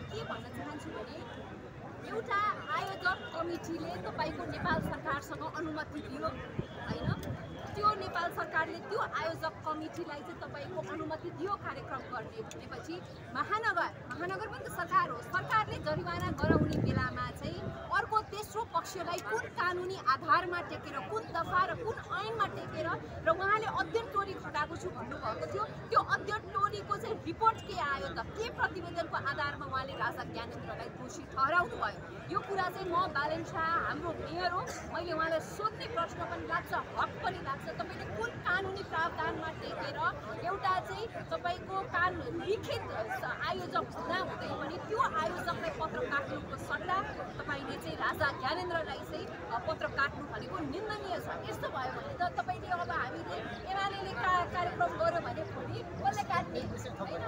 के भन्न चाहन्छु भने एउटा आयोजक कमिटीले तपाईको नेपाल सरकारसँग अनुमति दियो हैन, त्यो नेपाल सरकारले त्यो आयोजक कमिटीलाई चाहिँ तपाईको अनुमति दियो कार्यक्रम गर्ने भनेपछि महानगर पनि त सरकार हो, सरकारले जरिवाना गराउने बेलामा चाहिँ अर्को तेस्रो पक्षलाई कुन कानुनी आधारमा टेकेर, कुन दफा र कुन ऐनमा टेकेर र उहाँले अध्ययन टोली खटाएको छु भन्नुभएको थियो, त्यो अध्ययन टोलीको चाहिँ रिपोर्ट के आयो त, के प्रतिवेदनको आधारमा उहाँले राजा ज्ञानेन्द्रलाई दोषी ठहराउनु भयो। यो कुरा चाहिँ म बालेन शाह हाम्रो मेयर हो, मैले उहाँलाई सोध्ने प्रश्न पनि लाग्छ, हक पनि लाग्छ। तपाईले कुन कानुनी प्रावधानमा टेकेर एउटा चाहिँ तपाईको लिखित आयोजक हुँदै पनि त्यो आयोजकलाई पत्र काट्नुको सट्टा तपाईले चाहिँ राजा ज्ञानेन्द्रलाई चाहिँ पत्र काट्नु भनेको निन्दनीय छ। यस्तो भयो भने त तपाईले अब हामीले एमालेले कार्यक्रम गर्यो भने भोलि कसले काट्ने हैन,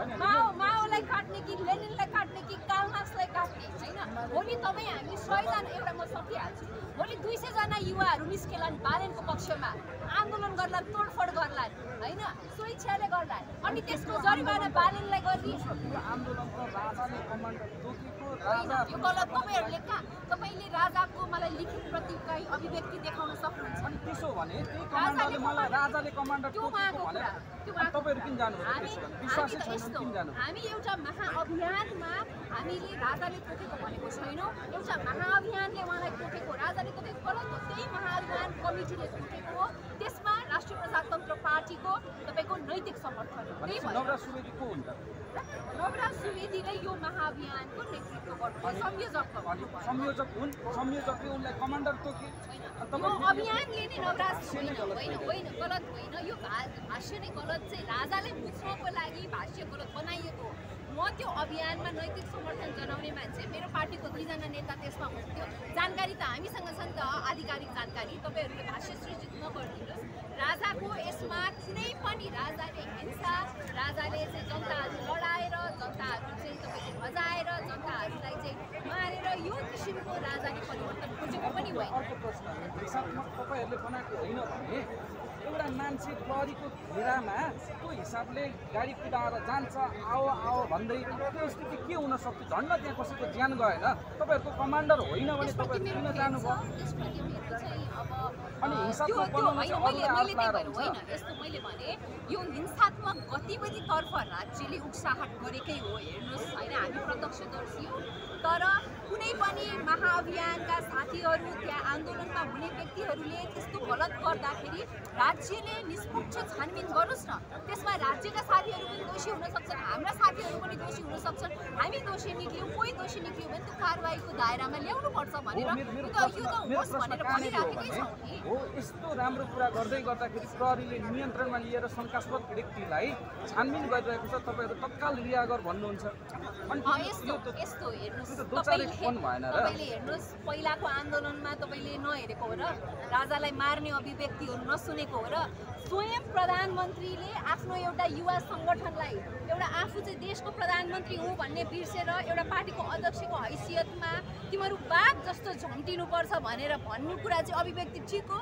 माओलाई काट्ने कि लेनिनलाई काट्ने कि कार्ल मार्क्सलाई काट्ने हैन। भोलि तपाई हामी 100 जना एउटा म सकिहाल्छु, भोलि 200 जना युवाहरू निस्केलान् बालेनको पक्षमा, आन्दोलन गर्लान्, तोडफोड गर्लान् हैन, स्वेच्छाले गर्लान्, अनि त्यसको जरिवाना बालेनलाई गर्ने आन्दोलनको राजाले कमान्डर तोकेको यो गलत। तपाईले राजाको मलाई लिखित प्रतिक्रिया अभिव्यक्ति देखाउन सक्नुहुन्छ। अनि त्यसो भने त्यही कमान्डरले मलाई राजाले कमान्डर तोकेको भने तपाईहरु किन जानु भयो? त्यसो भने विश्वासै छैन, किन जानु? हामी एउटा महाअभियानमा हामीले राजाले तोकेको भनेको छैनौँ, एउटा महाअभियानले उहाँलाई तोकेको, राजाले तोकेको गलत हो, त्यही महाअभियान कमिटीले तोकेको हो। त्यसमा राष्ट्रिय प्रजातन्त्र पार्टीको तपाईको नैतिक समर्थन हो। त्यही भएर नवराज सुवेदी को हुन् त? नवराज सुवेदीले यो महाअभियानको नेतृत्व गर्नु संयोजक हुन्, संयोजकले उनलाई कमान्डर तोके। यो अभियानले नै नवराज होइन गलत होइन, यो भाष्य नै गलत चाहिँ राजाले बुझ्नको लागि भाष्य गलत बनाइएको हो। म त्यो अभियानमा नैतिक समर्थन जनाउने मान्छे, मेरो पार्टीको 2 जना नेता त्यसमा हुन्थ्यो, जानकारी त हामीसँग छ नि त, आधिकारिक जानकारी। तपाईहरूले भाष्य सृजित नगरिदिनुहोस्। राजाको यसमा कुनै पनि राजाले हिंसा, राजाले चाहिँ जनताहरू लडाएर, जनताहरू चाहिँ तपाईँले भजाएर, जनताहरूलाई चाहिँ मारेर यो किसिमको राजाले परिवर्तन खोजेको पनि होइन। अर्को प्रश्न, हिसाबमा तपाईहरूले बनाएको होइन भने एउटा मान्छे प्रहरीको घेरामा त्यो हिसाबले गाडी कुदाएर जान्छ, आओ भन्दै त्यो स्थिति के हुन सक्छ? झन्डा त्यहाँ कसैको ज्यान गएन, तपाईँहरूको कमान्डर होइन भने तपाईँहरू किन जानुभयो? अनि हिंसात्मक बनाउन चाहिँ अरूले हात लाएर हुन्छ। यस्तो मैले भने यो हिंसात्मक गतिविधितर्फ राज्यले उक्साहट गरेकै हो। हेर्नुहोस् होइन, हामी प्रत्यक्षदर्शी हौँ, तर कुनै पनि महाअभियानका साथीहरू, त्यहाँ आन्दोलनमा हुने व्यक्तिहरूले त्यस्तो गलत गर्दाखेरि राज्यले निष्पक्ष छानबिन गरोस् न। त्यसमा राज्यका साथीहरू पनि दोषी हुन सक्छन्, हाम्रा साथीहरू पनि दोषी हुन सक्छन्। हामी दोषी निक्ल्यौँ, कोही दोषी निक्ल्यो भने त्यो कारबाहीको दायरामा ल्याउनुपर्छ भनेर यो त होस् भनेर भनिराखेकै छौँ नि। हो, यस्तो राम्रो कुरा गर्दै गर्दाखेरि प्रहरीले नियन्त्रणमा लिएर शङ्कास्पद व्यक्तिलाई छानबिन गरिरहेको छ, तपाईँहरू तत्काल रिहा गर भन्नुहुन्छ। अनि यस्तो हेर्नुहोस्, तपाईँले हेर्नुहोस्, पहिलाको आन्दोलनमा तपाईँले नहेरेको हो र, राजालाई मार्ने अभिव्यक्तिहरू नसुनेको हो र। स्वयं प्रधानमन्त्रीले आफ्नो एउटा युवा सङ्गठनलाई, एउटा आफू चाहिँ देशको प्रधानमन्त्री हुँ भन्ने बिर्सेर एउटा पार्टीको अध्यक्षको हैसियतमा तिमीहरू बाघ जस्तो झम्टिनुपर्छ भनेर भन्ने कुरा चाहिँ अभिव्यक्ति ठिक हो?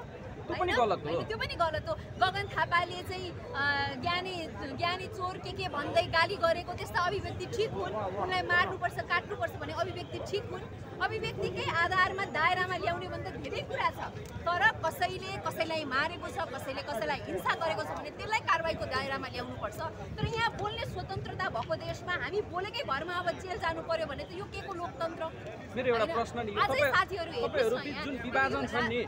त्यो पनि गलत हो। त्यो पनि गलत हो। गगन थापाले चाहिँ ज्ञानी चोर के भन्दै गाली गरेको त्यस्ता अभिव्यक्ति ठिक हुन्? उनलाई मार्नुपर्छ, काट्नुपर्छ भन्ने अभिव्यक्ति ठिक हुन्? अभिव्यक्तिकै आधारमा दायरामा ल्याउने भन्दा धेरै कुरा छ, तर कसैले कसैलाई मारेको छ, कसैले कसैलाई हिंसा गरेको छ भने त्यसलाई कारबाहीको दायरामा ल्याउनुपर्छ। तर यहाँ बोल्ने स्वतन्त्रता भएको देशमा हामी बोलेकै भरमा अब जेल जानु पर्यो भने त यो के को लोकतन्त्र? मेरो एउटा प्रश्न नि, तपाईहरु जुन विभाजन छ नि,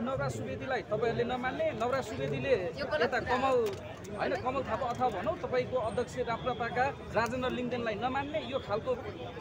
नवराज सुवेदीलाई तपाईहरुले नमान्ने, नवराज सुवेदीले यता कमल थापा अथवा भनौँ तपाईको अध्यक्ष राप्रपाका राजेन्द्र लिङ्गदेनलाई नमान्ने, यो खालको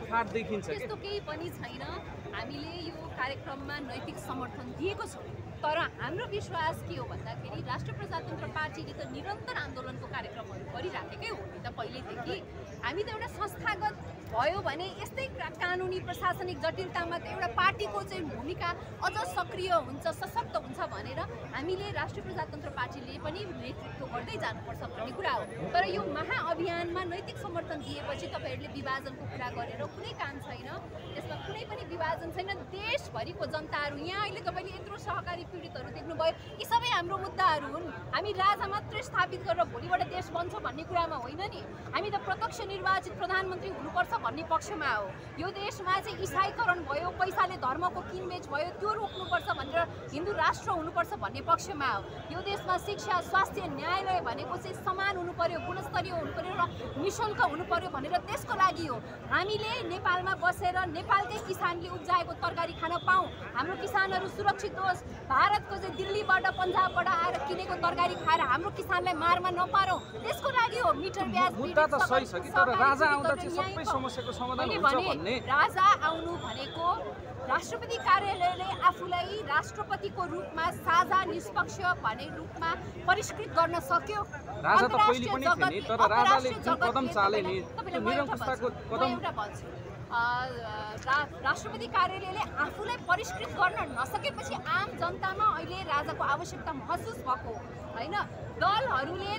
फाट देखिन्छ के? त्यस्तो केही पनि छैन। हामीले यो कार्यक्रममा नैतिक समर्थन दिएको छौँ, तर हाम्रो विश्वास के हो भन्दाखेरि राष्ट्रिय प्रजातन्त्र पार्टीले त निरन्तर आन्दोलनको कार्यक्रमहरू गरिराखेकै हो नि त पहिलेदेखि। हामी त एउटा संस्थागत भयो भने यस्तै कानुनी प्रशासनिक जटिलतामा त एउटा पार्टीको चाहिँ भूमिका अझ सक्रिय हुन्छ, सशक्त हुन्छ भनेर हामीले राष्ट्रिय प्रजातन्त्र पार्टीले पनि नेतृत्व गर्दै जानुपर्छ भन्ने कुरा हो। तर यो महाअभियानमा नैतिक समर्थन दिएपछि तपाईँहरूले विभाजनको कुरा गरेर कुनै काम छैन, त्यसमा कुनै पनि विभाजन छैन। देशभरिको जनताहरू, यहाँ अहिले तपाईँले यत्रो सहकारी पीडितहरू देख्नुभयो, यी सबै हाम्रो मुद्दाहरू हुन्। हामी राजा मात्रै स्थापित गरेर भोलिबाट देश बन्छ भन्ने कुरामा होइन नि। हामी त प्रत्यक्ष निर्वाचित प्रधानमन्त्री हुनुपर्छ भन्ने पक्षमा हो। यो देशमा चाहिँ इसाईकरण भयो, पैसाले धर्मको किनबेच भयो, त्यो रोक्नुपर्छ भनेर हिन्दू राष्ट्र हुनुपर्छ भन्ने पक्षमा हो। यो देशमा शिक्षा, स्वास्थ्य, न्यायालय भनेको चाहिँ समान हुनु पर्यो, गुणस्तरीय हुनु पर्यो र निःशुल्क हुनु पर्यो भनेर त्यसको लागि हो। हामीले नेपालमा बसेर नेपालकै किसानले उब्जाएको तरकारी खान पाऊँ, हाम्रो किसानहरू सुरक्षित होस्, भारतको चाहिँ दिल्लीबाट पन्जाबबाट आएर किनेको तरकारी खाएर हाम्रो किसानलाई मारमा नपारौँ, त्यसको लागि हो। मिटर ब्याज मुद्दा त सही छ कि, तर राजा आउँदा चाहिँ सबै समस्याको समाधान हुन्छ भन्ने। राजा आउनु भनेको राष्ट्रपति कार्यालयले आफूलाई राष्ट्रपतिको रूपमा साझा निष्पक्ष भन्ने रूपमा परिष्कृत गर्न सक्यो। राजा त पहिले पनि थिए नि, तर राजाले जुन कदम चाले नि त्यो निरङ्कुशताको कदम। राष्ट्रपति कार्यालयले आफूलाई परिष्कृत गर्न नसकेपछि आम जनतामा अहिले राजाको आवश्यकता महसुस भएको होइन। दलहरूले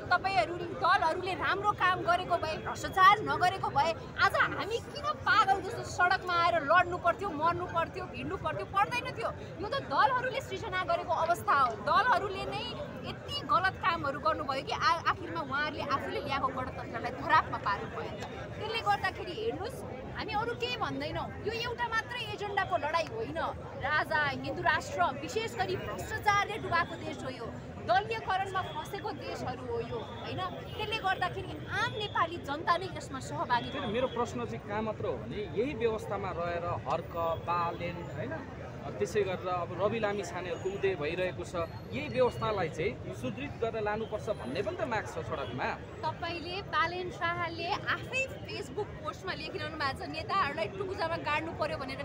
राम्रो काम गरेको भए, भ्रष्टाचार नगरेको भए आज हामी किन पागल जस्तो सडकमा आएर लड्नु पर्थ्यो, मर्नु पर्थ्यो, भिड्नु पर्थ्यो? पर्दैन थियो। यो त दलहरूले सृजना गरेको अवस्था हो। दलहरूले नै यति गलत कामहरू गर्नुभयो कि आखिरमा उहाँहरूले आफूले ल्याएको गणतन्त्रलाई धरापमा पार्नु भयो। त्यसले गर्दाखेरि हेर्नुहोस्, हामी अरू केही भन्दैनौँ, यो एउटा मात्रै एजेन्डाको लडाइँ होइन। राजा, हिन्दू राष्ट्र, विशेष गरी भ्रष्टाचारले डुबाएको देश हो यो, दलीयकरणमा फसेको देशहरू हो यो होइन। त्यसले गर्दाखेरि आम नेपाली जनता नै यसमा सहभागी। मेरो प्रश्न चाहिँ कहाँ मात्र हो भने यही व्यवस्थामा रहेर हर्क, बालेन होइन, त्यसै गरेर अब रवि लामिछानेहरूको उदय भइरहेको छ, यही व्यवस्थालाई चाहिँ सुदृढ गरेर लानुपर्छ भन्ने पनि त माग छ सडकमा। तपाईँले बालेन शाहले आफै फेसबुक पोस्टमा लेखिरहनु भएको छ नेताहरूलाई टुकुजामा गाड्नु पर्यो भनेर।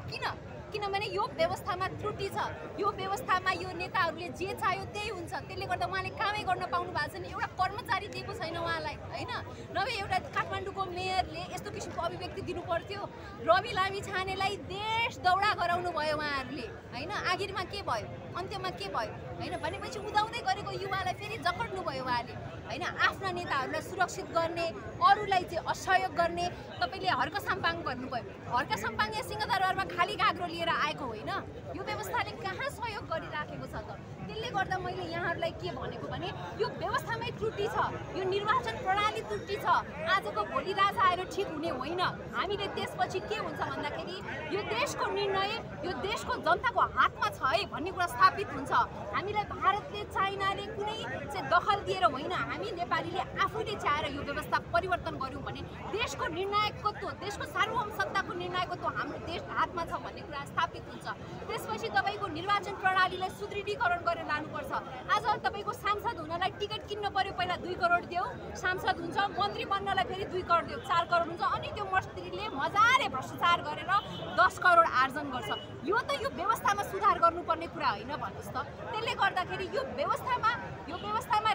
किनभने यो व्यवस्थामा त्रुटि छ, यो व्यवस्थामा यो नेताहरूले जे चाह्यो त्यही हुन्छ। त्यसले गर्दा उहाँले कामै गर्न पाउनु भएको छैन, एउटा कर्मचारी दिएको छैन उहाँलाई होइन। नभए एउटा काठमाडौँको मेयरले यस्तो किसिमको अभिव्यक्ति दिनु पर्थ्यो। रवि लामिछानेलाई देश दौडा गराउनु भयो उहाँहरूले होइन। आखिरमा के भयो, अन्त्यमा के भयो होइन भनेपछि उदाउँदै गरेको युवालाई फेरि जकड्नु भयो उहाँले होइन। आफ्ना नेताहरूलाई सुरक्षित गर्ने, अरूलाई चाहिँ असहयोग गर्ने। तपाईँले हर्क साम्पाङ भन्नुभयो, हर्क साम्पाङ यहाँ सिंहदरबारमा खाली गाग्रो लिएर आएको होइन। यो व्यवस्थाले कहाँ सहयोग गरिराखेको छ त? त्यसले गर्दा मैले यहाँहरूलाई के भनेको भने यो व्यवस्थामै त्रुटि छ, यो निर्वाचन प्रणाली त्रुटि छ। आजको भोलि राजा आएर ठिक हुने होइन। हामीले त्यसपछि के हुन्छ भन्दाखेरि यो देशको निर्णय यो देशको जनताको हातमा छ है भन्ने कुरा स्थापित हुन्छ। हामीलाई भारतले, चाइनाले कुनै चाहिँ दखल दिएर होइन, हामी नेपालीले आफैले चाहेर यो व्यवस्था परिवर्तन गऱ्यौँ भने देशको निर्णायकत्व, देशको सार्वभौम सत्ताको निर्णायकत्व हाम्रो देश हातमा छ भन्ने कुरा स्थापित हुन्छ। त्यसपछि तपाईँको निर्वाचन प्रणालीलाई सुदृढीकरण गरेर लानुपर्छ। आज तपाईँको सांसद हुनलाई टिकट किन्न पर्यो, पहिला 2 करोड देऊ, सांसद हुन्छ, मन्त्री बन्नलाई फेरि 2 करोड देऊ, 4 करोड हुन्छ। अनि त्यो मन्त्रीले मजाले भ्रष्टाचार गरेर 10 करोड आर्जन गर्छ। यो त यो व्यवस्थामा सुधार गर्नुपर्ने कुरा होइन भन्नुहोस् त। त्यसले गर्दाखेरि यो व्यवस्थामा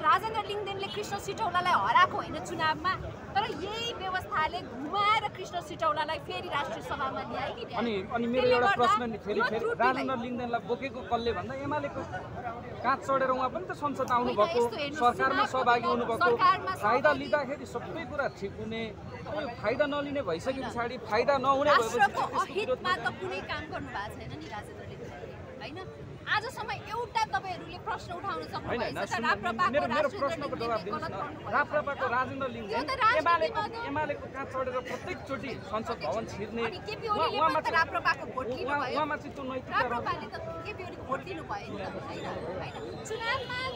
राजेन्द्र लिङदेनले कृष्ण सिटौलालाई हराएको होइन चुनावमा, तर यही व्यवस्थाले घुमाएर कृष्ण सिटौलालाई फेरि राष्ट्रिय सभामा ल्यायो कि ल्यायो। अनि मेरो एउटा प्रश्न नि फेरि राजेन्द्र लिङदेनलाई बोकेको कसले भन्दा एमालेको काँच चढेर उहाँ पनि त संसद आउनु भएको, सरकारमा सहभागी हुनुभएको, फाइदा लिँदाखेरि सबै कुरा ठिक हुने, फाइदा नलिने भइसके पछाडि फाइदा नहुने राष्ट्रको अहितमा त कुनै काम गर्नु भएको छैन नि राजेन्द्र लिङदेनले होइन। आजसम्म एउटा तपाईँहरूले प्रश्न उठाउन सक्नुभएको छ राप्रपाको प्रश्नको जवाब दिनुहोस् न। राप्रपाको राजेन्द्र लिङदेन एमालेको काँच चढेर प्रत्येकचोटि संसद भवन छिर्ने, राप्रपाको भोट लिनु भयो, उहाँमा चाहिँ त्यो नैतिकता राप्रपाले त केपी ओलीको भोट दिनु भयो नि त होइन।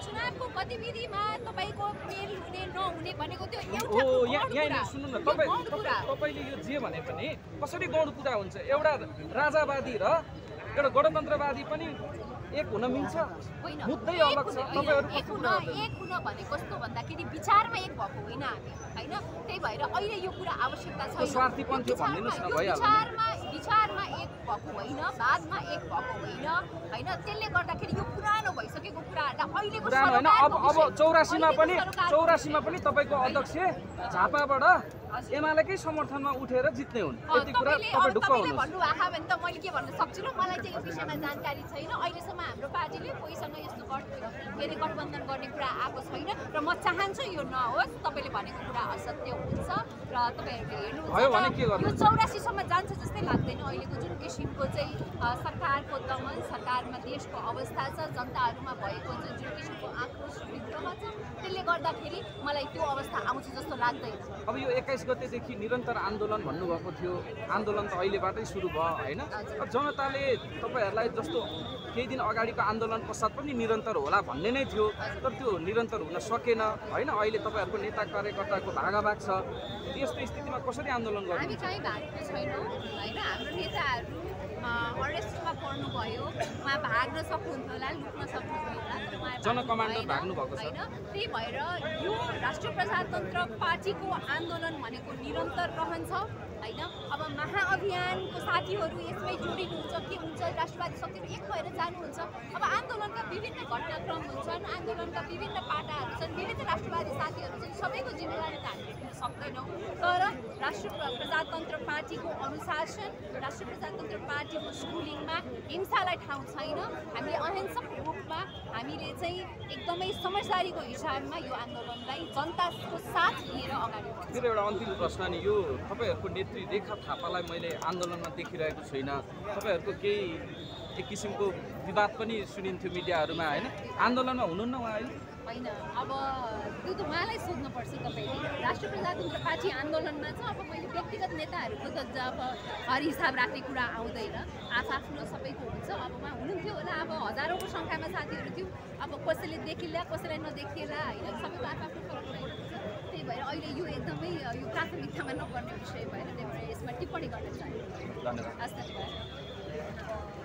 चुनावको गतिविधिमा तपाईँको मेल हुने नहुने भनेको त्यो यहाँ सुन्नु न, तपाईँले यो जे भने पनि कसरी गौण कुरा हुन्छ? एउटा राजावादी र एउटा गणतन्त्रवादी पनि एक हुन मिल्छ? मुद्दै अलग छ। एक हुन भने कस्तो भन्दाखेरि विचारमा एक भएको होइन हामी होइन। त्यही भएर अहिले यो कुरा आवश्यकता छ। स्वार्थीपन्थी भनिदिनुहोस् न, भइहाल्छ। विचारमा एक भएको होइन, वादमा एक भएको होइन होइन। त्यसले गर्दाखेरि यो पुरानो भइसकेको कुराहरूलाई अहिलेको होइन। अब 84मा पनि तपाईँको अध्यक्ष झापाबाट एमालेकै समर्थनमा उठेर जित्ने हुन्, यति कुरा तपाईँ ढुक्क हुनुहुन्छ। भन्नुभएको भने त मैले के भन्न सक्छु र? मलाई चाहिँ यो विषयमा जानकारी छैन। अहिलेसम्म हाम्रो पार्टीले कोहीसँग यस्तो गठबन्धन गर्ने कुरा आएको छैन र म चाहन्छु यो नहोस्। तपाईँले भनेको कुरा असत्य हुन्छ र र तपाईँहरूले भयो भने के हेर्नुहुन्छ गर्नु? यो 84 सम्म जान्छ जस्तै लाग्दैन अहिलेको जुन किसिमको चाहिँ सरकारको दमन, सरकारमा देशको अवस्था छ, जनताहरूमा भएको जुन किसिमको आक्रोश विद्रोह छ, त्यसले गर्दाखेरि मलाई त्यो अवस्था आउँछ जस्तो लाग्दैन। अब यो 21 गतेदेखि निरन्तर आन्दोलन भन्नुभएको थियो, आन्दोलन त अहिलेबाटै सुरु भयो होइन? अब जनताले तपाईँहरूलाई जस्तो केही दिन अगाडिको आन्दोलन पश्चात पनि निरन्तर होला भन्ने नै थियो, तर त्यो निरन्तर हुन सकेन होइन? अहिले तपाईँहरूको नेता कार्यकर्ताको भागाभाग छ, यस्तो स्थितिमा कसरी आन्दोलन गर्नु? हामी कहीँ भागेको छैनौँ होइन। हाम्रो नेताहरू अरेस्टमा पर्नुभयो, उहाँ भाग्न सक्नुहुन्थ्यो होला, लुक्न सक्नुहुन्थ्यो होला, तर उहाँ जनकमान्डर भएन, भाग्नु भएको छ। होइन। त्यही भएर यो राष्ट्रिय प्रजातन्त्र पार्टीको आन्दोलन भनेको निरन्तर रहन्छ होइन। अब महाअभियानको साथीहरू यसमै जोडिनुहुन्छ, के हुन्छ, राष्ट्रवादी शक्तिहरू एक भएर जानुहुन्छ। अब आन्दोलनका विभिन्न घटनाक्रम हुन्छन्, आन्दोलनका विभिन्न पाटाहरू छन्, विभिन्न राष्ट्रवादी साथीहरू छन्, सबैको जिम्मेवारी त हामीले लिन सक्दैनौँ। तर राष्ट्रिय प्रजातन्त्र पार्टीको अनुशासन, राष्ट्रिय प्रजातन्त्र पार्टीको स्कुलिङमा हिंसालाई ठाउँ छैन। हामीले अहिंसक रूपमा हामीले चाहिँ एकदमै समझदारीको हिसाबमा यो आन्दोलनलाई जनताको साथ लिएर अगाडि बढ्छौँ। मेरो एउटा अन्तिम प्रश्न नि यो, तपाईँहरूको नेत्री रेखा थापालाई मैले आन्दोलनमा देखिरहेको छुइनँ। तपाईँहरूको केही एक किसिमको विवाद पनि सुनिन्थ्यो मिडियाहरूमा होइन? आन्दोलनमा हुनुहुन्न उहाँ अहिले? होइन, अब त्यो त उहाँलाई सोध्नुपर्छ तपाईँले। राष्ट्रिय प्रजातन्त्र पार्टी आन्दोलनमा छ। अब मैले व्यक्तिगत नेताहरूको त अब हर हिसाब राख्ने कुरा आउँदैन, आफ्नो सबैको हुन्छ। अब उहाँ हुनुहुन्थ्यो होला, अब हजारौँको सङ्ख्यामा साथीहरू थियो, अब कसैले देखिएला कसैलाई नदेखिएला होइन, सबैको आफ्नो फरक रहेको हुन्छ। त्यही भएर अहिले यो एकदमै यो प्राथमिकतामा नपर्ने विषय भएर त्यही भएर यसमा टिप्पणी गर्न चाहेँ। धन्यवाद। हस्, धन्यवाद।